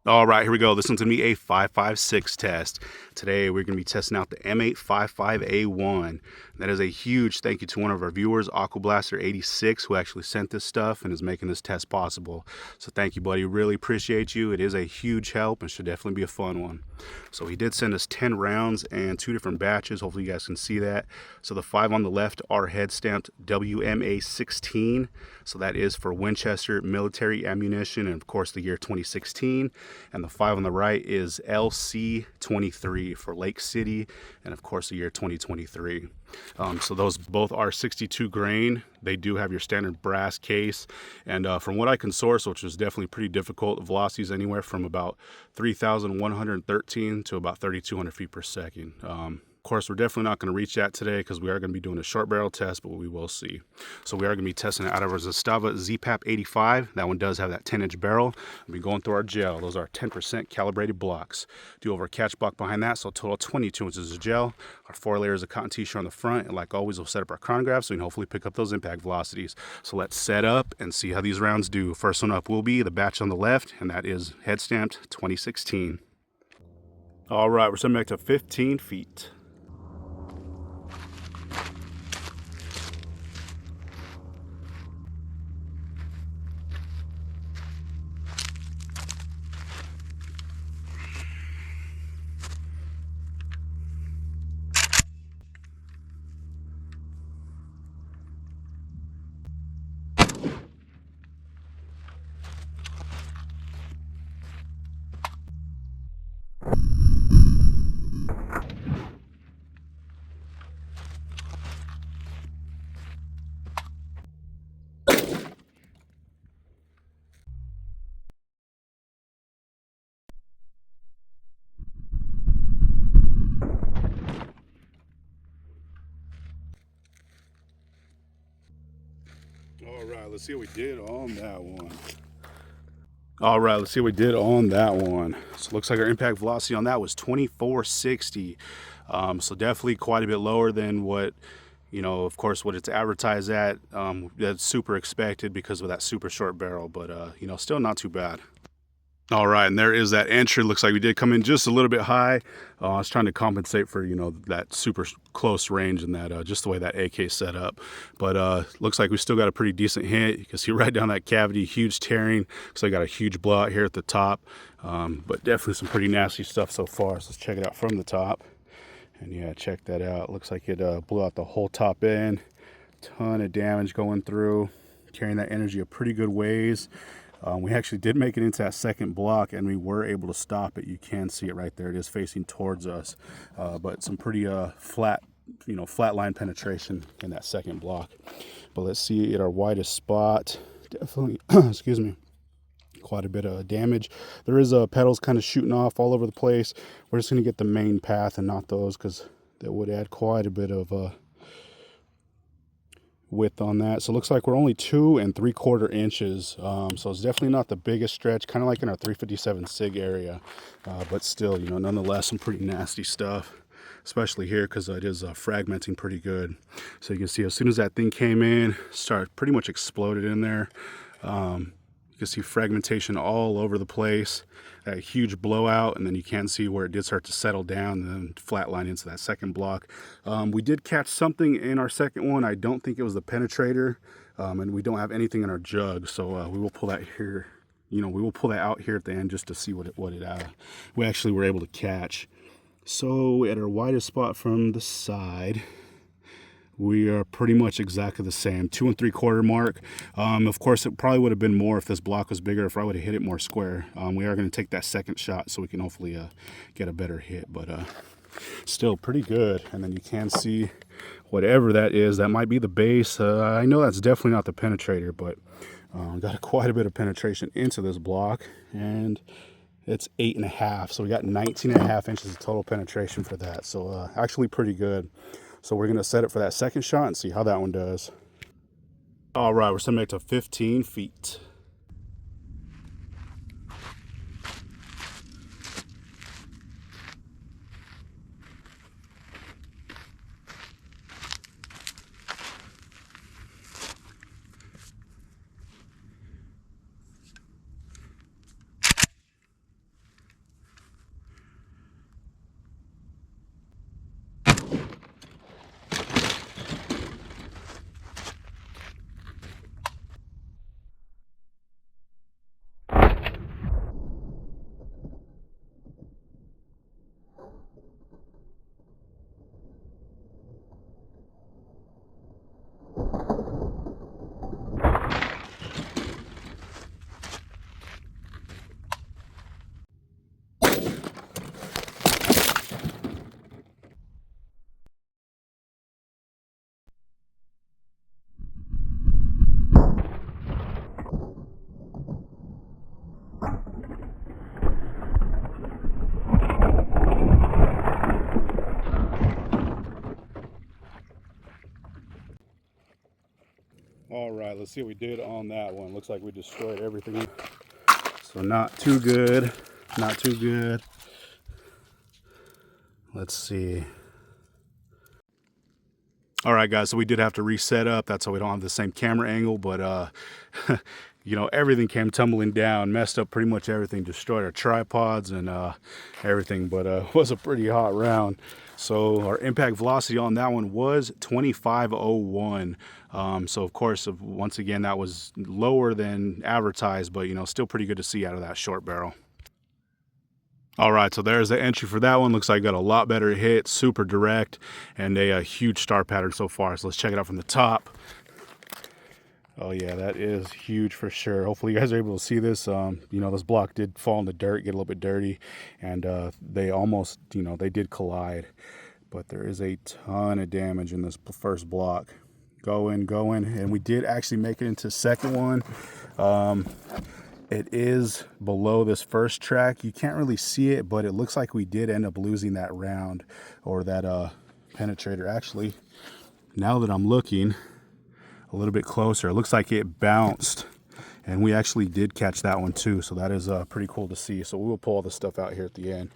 All right, here we go. This one's going to be a 5.56 test. Today, we're going to be testing out the M855A1. That is a huge thank you to one of our viewers, Aquablaster86, who actually sent this stuff and is making this test possible. So thank you, buddy. Really appreciate you. It is a huge help and should definitely be a fun one. So he did send us 10 rounds and 2 different batches. Hopefully you guys can see that. So the 5 on the left are head stamped WMA16. So that is for Winchester military ammunition and of course the year 2016. And the 5 on the right is LC23 for Lake City and of course the year 2023. So those both are 62 grain. They do have your standard brass case, and from what I can source, which was definitely pretty difficult, velocities anywhere from about 3,113 to about 3,200 feet per second. Of course, we're definitely not going to reach that today because we are going to be doing a short barrel test, but we will see. So we are going to be testing it out of our Zastava ZPAP 85. That one does have that 10-inch barrel. We'll be going through our gel. Those are 10% calibrated blocks. Do over a catch block behind that, so a total 22 inches of gel. Our 4 layers of cotton t-shirt on the front, and like always, we'll set up our chronograph so we can hopefully pick up those impact velocities. So let's set up and see how these rounds do. First one up will be the batch on the left, and that is head stamped 2016. All right, we're setting back to 15 feet. All right, let's see what we did on that one. All right, let's see what we did on that one. So it looks like our impact velocity on that was 2460. So definitely quite a bit lower than what, of course, what it's advertised at. That's super expected because of that super short barrel, but, still not too bad. All right, and there is that entry. Looks like we did come in just a little bit high. I was trying to compensate for, that super close range and that just the way that AK set up. But looks like we still got a pretty decent hit. You can see right down that cavity, huge tearing. So I got a huge blowout here at the top. But definitely some pretty nasty stuff so far. So let's check it out from the top. And yeah, check that out. Looks like it blew out the whole top end. Ton of damage going through, carrying that energy a pretty good ways. We actually did make it into that second block and we were able to stop it. You can see it right there. It is facing towards us, but some pretty flat line penetration in that second block. But let's see at our widest spot. Definitely, excuse me, quite a bit of damage. There is petals kind of shooting off all over the place. We're just going to get the main path and not those because that would add quite a bit of width on that. So it looks like we're only 2 3/4 inches. So it's definitely not the biggest stretch, kind of like in our 357 SIG area, but still, nonetheless, some pretty nasty stuff, especially here because it is fragmenting pretty good. So you can see as soon as that thing came in, pretty much exploded in there. You can see fragmentation all over the place, a huge blowout, and then you can see where it did start to settle down and then flatline into that second block. We did catch something in our second one. I don't think it was the penetrator, and we don't have anything in our jug, so we will pull that here. We will pull that out here at the end just to see what we actually were able to catch. So at our widest spot from the side, we are pretty much exactly the same, 2 3/4 mark. Of course, it probably would have been more if this block was bigger, if I would have hit it more square. We are going to take that second shot so we can hopefully get a better hit, but still pretty good. And then you can see whatever that is. That might be the base. I know that's definitely not the penetrator, but got quite a bit of penetration into this block, and it's 8.5. So we got 19.5 inches of total penetration for that. So actually pretty good. So we're going to set it for that second shot and see how that one does. All right, we're setting back to 15 feet. right, let's see what we did on that one. Looks like we destroyed everything. So not too good, not too good. Let's see. All right, guys, so we did have to reset up. That's why we don't have the same camera angle, but you know, everything came tumbling down, messed up pretty much everything, destroyed our tripods and everything, but it was a pretty hot round. So our impact velocity on that one was 2501. So of course, once again, that was lower than advertised, but you know, still pretty good to see out of that short barrel. All right, so there's the entry for that one. Looks like got a lot better hit, super direct, and a huge star pattern so far. So let's check it out from the top. Oh yeah, that is huge for sure. Hopefully you guys are able to see this. You know, this block did fall in the dirt, get a little bit dirty, and they almost, you know, they did collide. But there is a ton of damage in this first block. Going, and we did actually make it into the second one. It is below this first track. You can't really see it, but it looks like we did end up losing that round or that penetrator. Actually, now that I'm looking a little bit closer, it looks like it bounced, and we actually did catch that one too. So that is pretty cool to see. So we will pull all this stuff out here at the end.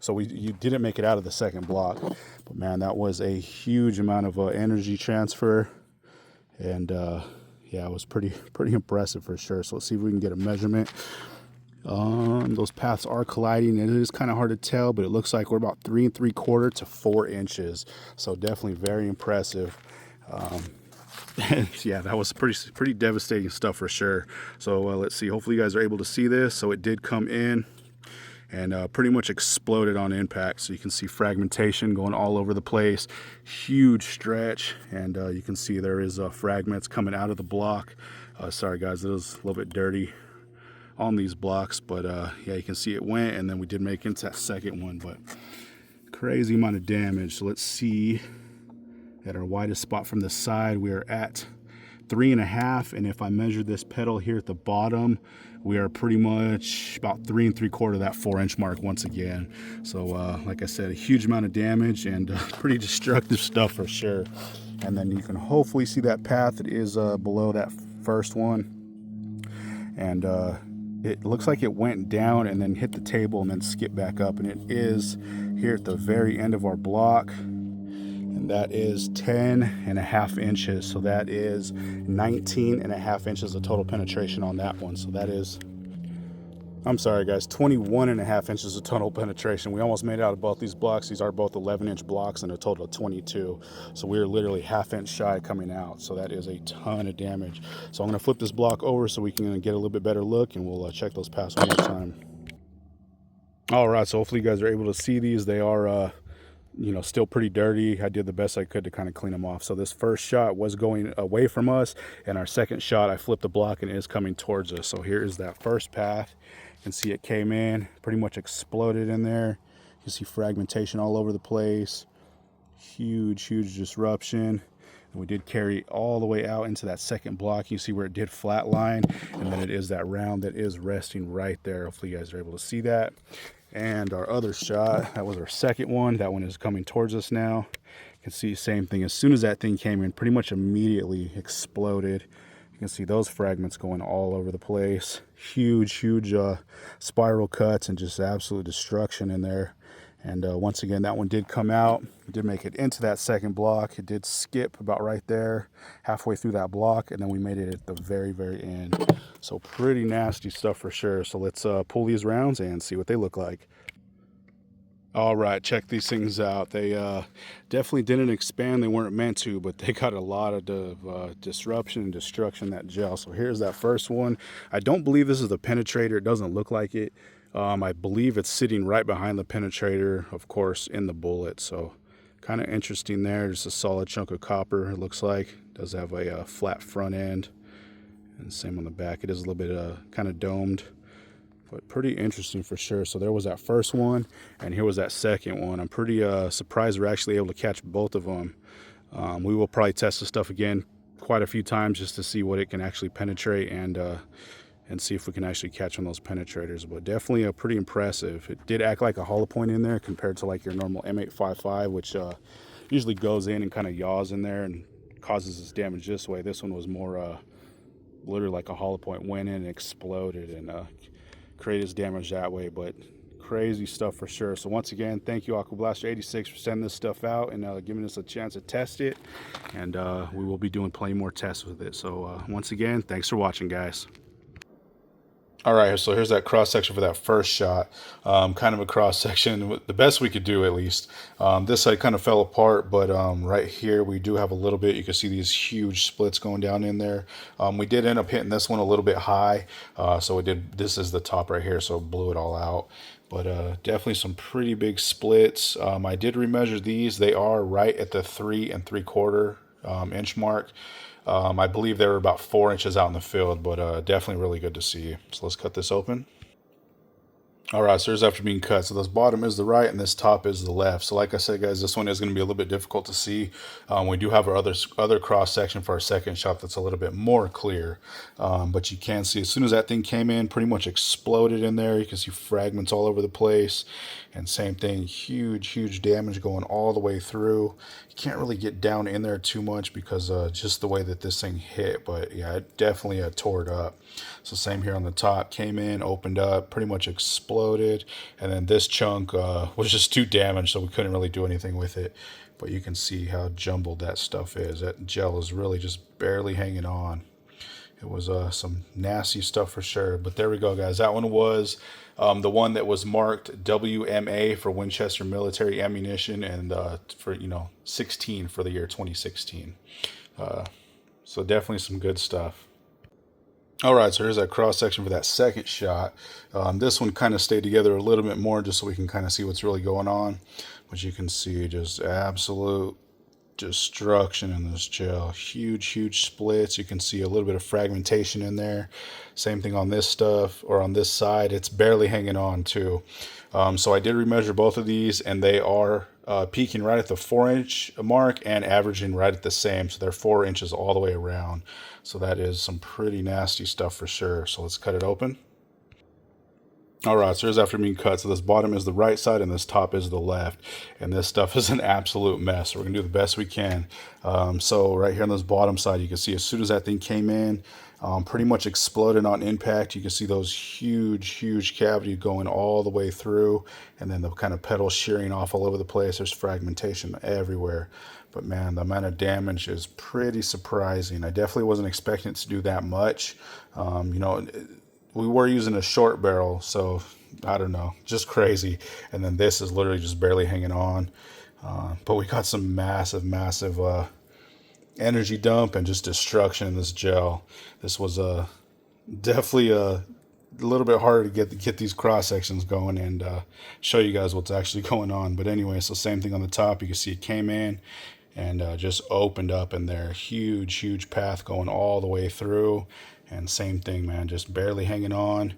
So you didn't make it out of the second block, but man, that was a huge amount of energy transfer, and yeah, it was pretty impressive for sure. So let's see if we can get a measurement. Those paths are colliding. It is kind of hard to tell, but it looks like we're about 3 3/4 to 4 inches. So definitely very impressive. Yeah, that was pretty devastating stuff for sure. So let's see. Hopefully you guys are able to see this. So it did come in and pretty much exploded on impact. So you can see fragmentation going all over the place, huge stretch, and you can see there is fragments coming out of the block. Sorry guys, it was a little bit dirty on these blocks, but yeah, you can see it went, and then we did make it into that second one, but crazy amount of damage. So let's see, at our widest spot from the side, we are at 3.5, and if I measure this pedal here at the bottom, we are pretty much about 3 3/4 that 4-inch mark once again. So like I said, a huge amount of damage and pretty destructive stuff for sure. And then you can hopefully see that path that is below that first one, and it looks like it went down and then hit the table and then skipped back up, and it is here at the very end of our block. And that is 10.5 inches. So that is 19.5 inches of total penetration on that one. So that is, I'm sorry guys, 21.5 inches of total penetration. We almost made it out of both these blocks. These are both 11-inch blocks and a total of 22. So we are literally 1/2 inch shy coming out. So that is a ton of damage. So I'm gonna flip this block over so we can get a little bit better look, and we'll check those paths one more time. All right, so hopefully you guys are able to see these. They are you know, still pretty dirty. I did the best I could to kind of clean them off. So this first shot was going away from us, and our second shot, I flipped the block and it is coming towards us. So here is that first path. You can see it came in, pretty much exploded in there. You can see fragmentation all over the place. Huge disruption. And we did carry all the way out into that second block. You see where it did flatline, and then it is that round that is resting right there. Hopefully you guys are able to see that. And our other shot, that was our second one. That one is coming towards us now. You can see same thing. As soon as that thing came in, pretty much immediately exploded. You can see those fragments going all over the place. Huge spiral cuts and just absolute destruction in there. And once again, that one did come out. It did make it into that second block. It did skip about right there, halfway through that block, and then we made it at the very end. So pretty nasty stuff for sure. So let's pull these rounds and see what they look like. All right, check these things out. They definitely didn't expand. They weren't meant to, but they got a lot of disruption and destruction in that gel. So here's that first one. I don't believe this is the penetrator. It doesn't look like it. I believe it's sitting right behind the penetrator, of course, in the bullet. So kind of interesting there. Just a solid chunk of copper, it looks like. It does have a flat front end, and same on the back. It is a little bit kind of domed, but pretty interesting for sure. So there was that first one, and here was that second one. I'm pretty surprised we're actually able to catch both of them. We will probably test this stuff again quite a few times just to see what it can actually penetrate, and see if we can actually catch on those penetrators. But definitely pretty impressive. It did act like a hollow point in there compared to like your normal M855, which usually goes in and kind of yaws in there and causes this damage this way. This one was more literally like a hollow point went in and exploded and created this damage that way. But crazy stuff for sure. So once again, thank you Aqua Blaster 86 for sending this stuff out and giving us a chance to test it. And we will be doing plenty more tests with it. So once again, thanks for watching, guys. All right, so here's that cross section for that first shot. Kind of a cross section, the best we could do at least. This side kind of fell apart, but right here we do have a little bit. You can see these huge splits going down in there. We did end up hitting this one a little bit high, so we did. This is the top right here, so it blew it all out. But definitely some pretty big splits. I did remeasure these. They are right at the 3 3/4 inch mark. I believe they were about 4 inches out in the field, but definitely really good to see. So let's cut this open. All right, so here's after being cut. So this bottom is the right and this top is the left. So like I said, guys, this one is going to be a little bit difficult to see. We do have our other cross section for our second shot that's a little bit more clear. But you can see as soon as that thing came in, pretty much exploded in there. You can see fragments all over the place. And same thing, huge damage going all the way through. You can't really get down in there too much because just the way that this thing hit. But yeah, it definitely tore it up. So same here on the top, came in, opened up, pretty much exploded. And then this chunk was just too damaged, so we couldn't really do anything with it. But you can see how jumbled that stuff is. That gel is really just barely hanging on. It was some nasty stuff for sure. But there we go, guys. That one was the one that was marked WMA for Winchester Military Ammunition, and for 16 for the year 2016. So definitely some good stuff. All right, so here's that cross section for that second shot. This one kind of stayed together a little bit more just so we can kind of see what's really going on. But you can see just absolute destruction in this gel. Huge splits. You can see a little bit of fragmentation in there. Same thing on this stuff, or on this side. It's barely hanging on too. So I did remeasure both of these, and they are peaking right at the 4-inch mark and averaging right at the same. So they're 4 inches all the way around. So that is some pretty nasty stuff for sure. So let's cut it open. All right, so here's after being cut. So this bottom is the right side and this top is the left. And this stuff is an absolute mess. So we're gonna do the best we can. So right here on this bottom side, you can see as soon as that thing came in, pretty much exploded on impact. You can see those huge cavities going all the way through, and then the kind of petals shearing off all over the place. There's fragmentation everywhere. But man, the amount of damage is pretty surprising. I definitely wasn't expecting it to do that much. We were using a short barrel, so I don't know, just crazy. And then this is literally just barely hanging on. But we got some massive energy dump and just destruction in this gel. This was definitely a little bit harder to get these cross sections going and show you guys what's actually going on. But anyway, so same thing on the top. You can see it came in and just opened up in there. Huge path going all the way through. And same thing, man, just barely hanging on.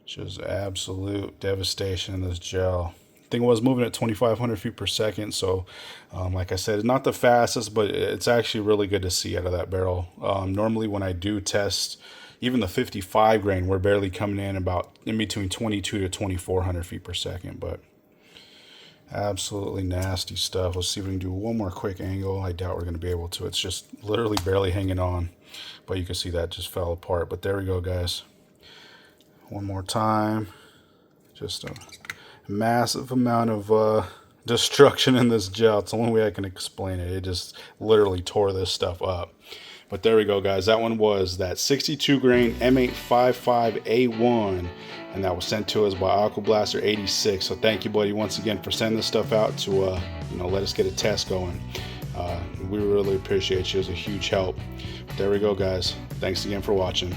Just absolute devastation in this gel. Thing was moving at 2,500 feet per second. So like I said, it's not the fastest, but it's actually really good to see out of that barrel. Normally when I do test even the 55 grain, we're barely coming in about in between 22 to 2,400 feet per second. But absolutely nasty stuff. Let's see if we can do one more quick angle. I doubt we're going to be able to. It's just literally barely hanging on. But you can see that just fell apart. But there we go, guys. One more time. Just a massive amount of destruction in this gel. It's the only way I can explain it. It just literally tore this stuff up. But there we go, guys. That one was that 62 grain M855A1. And that was sent to us by Aqua Blaster 86. So thank you, buddy, once again for sending this stuff out to let us get a test going. We really appreciate you. It was a huge help. But there we go, guys. Thanks again for watching.